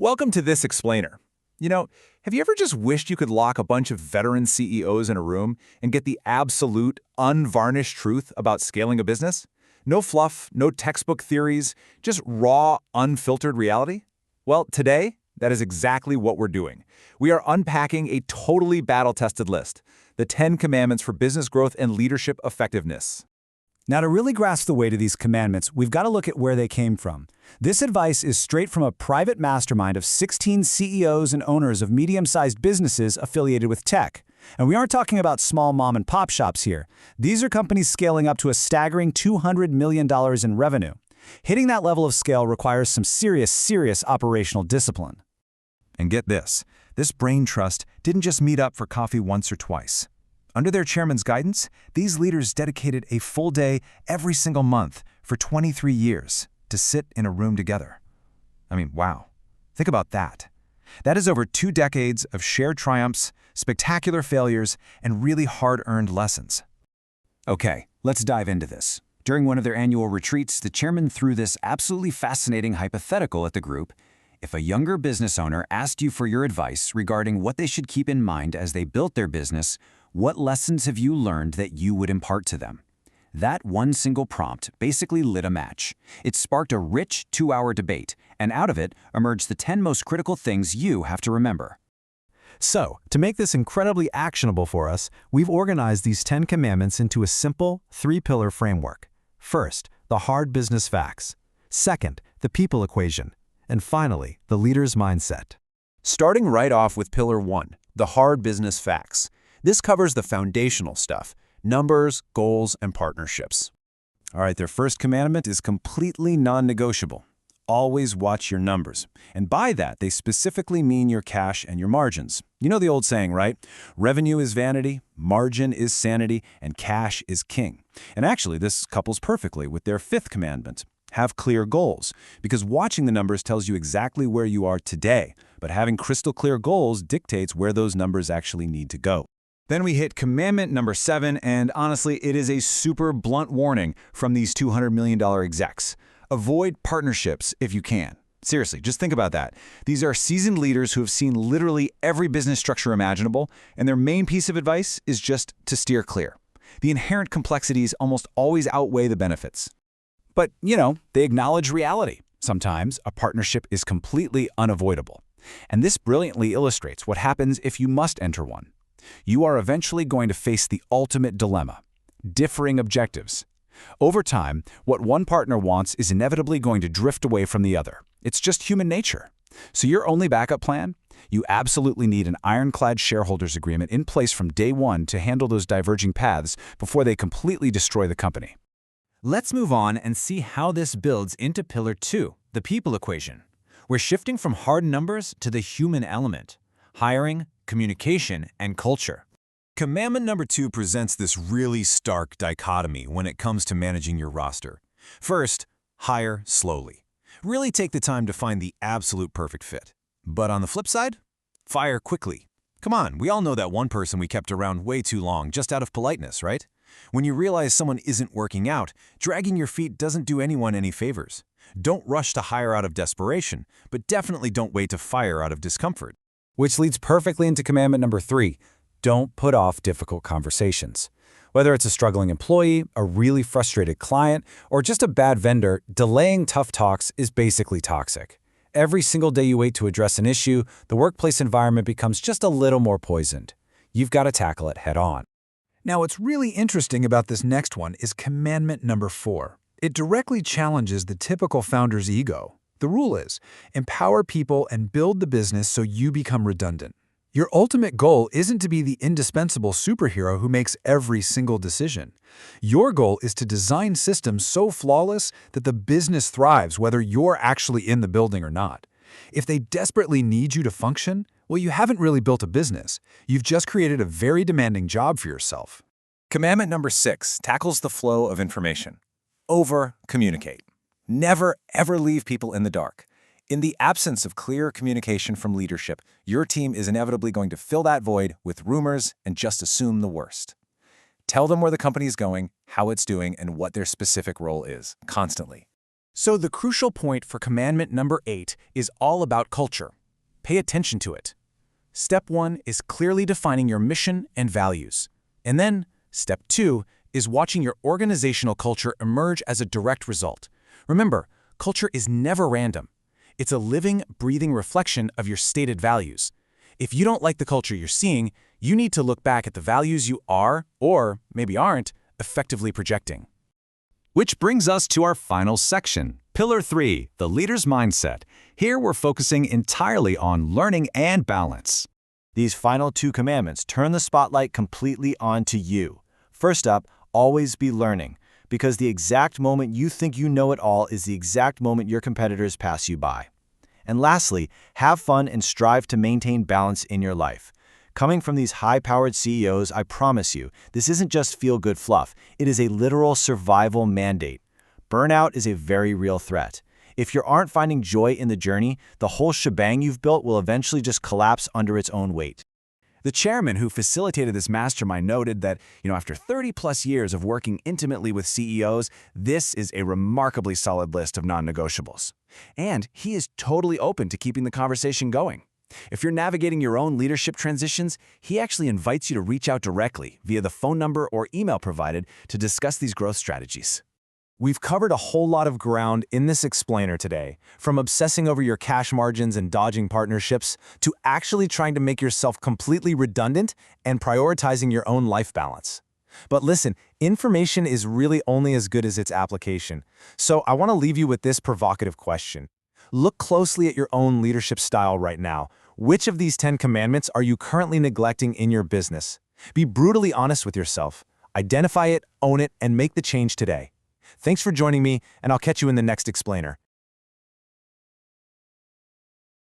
Welcome to This Explainer. Have you ever just wished you could lock a bunch of veteran CEOs in a room and get the absolute, unvarnished truth about scaling a business? No fluff, no textbook theories, just raw, unfiltered reality? Well, today, that is exactly what we're doing. We are unpacking a totally battle-tested list, the 10 Commandments for Business Growth and Leadership Effectiveness. Now, to really grasp the weight of these commandments, we've got to look at where they came from. This advice is straight from a private mastermind of 16 CEOs and owners of medium-sized businesses affiliated with tech. And we aren't talking about small mom-and-pop shops here. These are companies scaling up to a staggering $200 million in revenue. Hitting that level of scale requires some serious operational discipline. And get this brain trust didn't just meet up for coffee once or twice. Under their chairman's guidance, these leaders dedicated a full day every single month for 23 years to sit in a room together. Wow. Think about that. That is over 2 decades of shared triumphs, spectacular failures, and really hard-earned lessons. Okay, let's dive into this. During one of their annual retreats, the chairman threw this absolutely fascinating hypothetical at the group. If a younger business owner asked you for your advice regarding what they should keep in mind as they built their business, what lessons have you learned that you would impart to them? That one single prompt basically lit a match. It sparked a rich 2-hour debate, and out of it emerged the 10 most critical things you have to remember. So, to make this incredibly actionable for us, we've organized these 10 commandments into a simple 3-pillar framework. First, the hard business facts. Second, the people equation. And finally, the leader's mindset. Starting right off with Pillar 1, the hard business facts. This covers the foundational stuff, numbers, goals, and partnerships. All right, their first commandment is completely non-negotiable. Always watch your numbers. And by that, they specifically mean your cash and your margins. You know the old saying, right? Revenue is vanity, margin is sanity, and cash is king. And actually, this couples perfectly with their 5th commandment. Have clear goals, because watching the numbers tells you exactly where you are today, but having crystal clear goals dictates where those numbers actually need to go. Then we hit commandment number 7, and honestly, it is a super blunt warning from these $200 million execs. Avoid partnerships if you can. Seriously, just think about that. These are seasoned leaders who have seen literally every business structure imaginable, and their main piece of advice is just to steer clear. The inherent complexities almost always outweigh the benefits. But, they acknowledge reality. Sometimes a partnership is completely unavoidable. And this brilliantly illustrates what happens if you must enter one. You are eventually going to face the ultimate dilemma: differing objectives. Over time, what one partner wants is inevitably going to drift away from the other. It's just human nature. So your only backup plan? You absolutely need an ironclad shareholders agreement in place from day one to handle those diverging paths before they completely destroy the company. Let's move on and see how this builds into Pillar 2, the people equation. We're shifting from hard numbers to the human element: hiring, communication, and culture. Commandment number 2 presents this really stark dichotomy when it comes to managing your roster. First, hire slowly. Really take the time to find the absolute perfect fit. But on the flip side, fire quickly. Come on, we all know that one person we kept around way too long just out of politeness, right? When you realize someone isn't working out, dragging your feet doesn't do anyone any favors. Don't rush to hire out of desperation, but definitely don't wait to fire out of discomfort. Which leads perfectly into commandment number 3. Don't put off difficult conversations. Whether it's a struggling employee, a really frustrated client, or just a bad vendor, delaying tough talks is basically toxic. Every single day you wait to address an issue, the workplace environment becomes just a little more poisoned. You've got to tackle it head on. Now, what's really interesting about this next one is commandment number 4. It directly challenges the typical founder's ego. The rule is, empower people and build the business so you become redundant. Your ultimate goal isn't to be the indispensable superhero who makes every single decision. Your goal is to design systems so flawless that the business thrives whether you're actually in the building or not. If they desperately need you to function, well, you haven't really built a business. You've just created a very demanding job for yourself. Commandment number 6 tackles the flow of information. Over-communicate. Never, ever leave people in the dark. In the absence of clear communication from leadership, your team is inevitably going to fill that void with rumors and just assume the worst. Tell them where the company is going, how it's doing, and what their specific role is, constantly. So the crucial point for commandment number 8 is all about culture. Pay attention to it. Step 1 is clearly defining your mission and values. And then, step 2 is watching your organizational culture emerge as a direct result. Remember, culture is never random. It's a living, breathing reflection of your stated values. If you don't like the culture you're seeing, you need to look back at the values you are, or maybe aren't, effectively projecting. Which brings us to our final section, Pillar 3, the leader's mindset. Here we're focusing entirely on learning and balance. These final 2 commandments turn the spotlight completely onto you. First up, always be learning, because the exact moment you think you know it all is the exact moment your competitors pass you by. And lastly, have fun and strive to maintain balance in your life. Coming from these high-powered CEOs, I promise you, this isn't just feel-good fluff. It is a literal survival mandate. Burnout is a very real threat. If you aren't finding joy in the journey, the whole shebang you've built will eventually just collapse under its own weight. The chairman who facilitated this mastermind noted that, after 30-plus years of working intimately with CEOs, this is a remarkably solid list of non-negotiables. And he is totally open to keeping the conversation going. If you're navigating your own leadership transitions, he actually invites you to reach out directly via the phone number or email provided to discuss these growth strategies. We've covered a whole lot of ground in this explainer today, from obsessing over your cash margins and dodging partnerships to actually trying to make yourself completely redundant and prioritizing your own life balance. But listen, information is really only as good as its application. So I want to leave you with this provocative question. Look closely at your own leadership style right now. Which of these 10 commandments are you currently neglecting in your business? Be brutally honest with yourself. Identify it, own it, and make the change today. Thanks for joining me, and I'll catch you in the next explainer.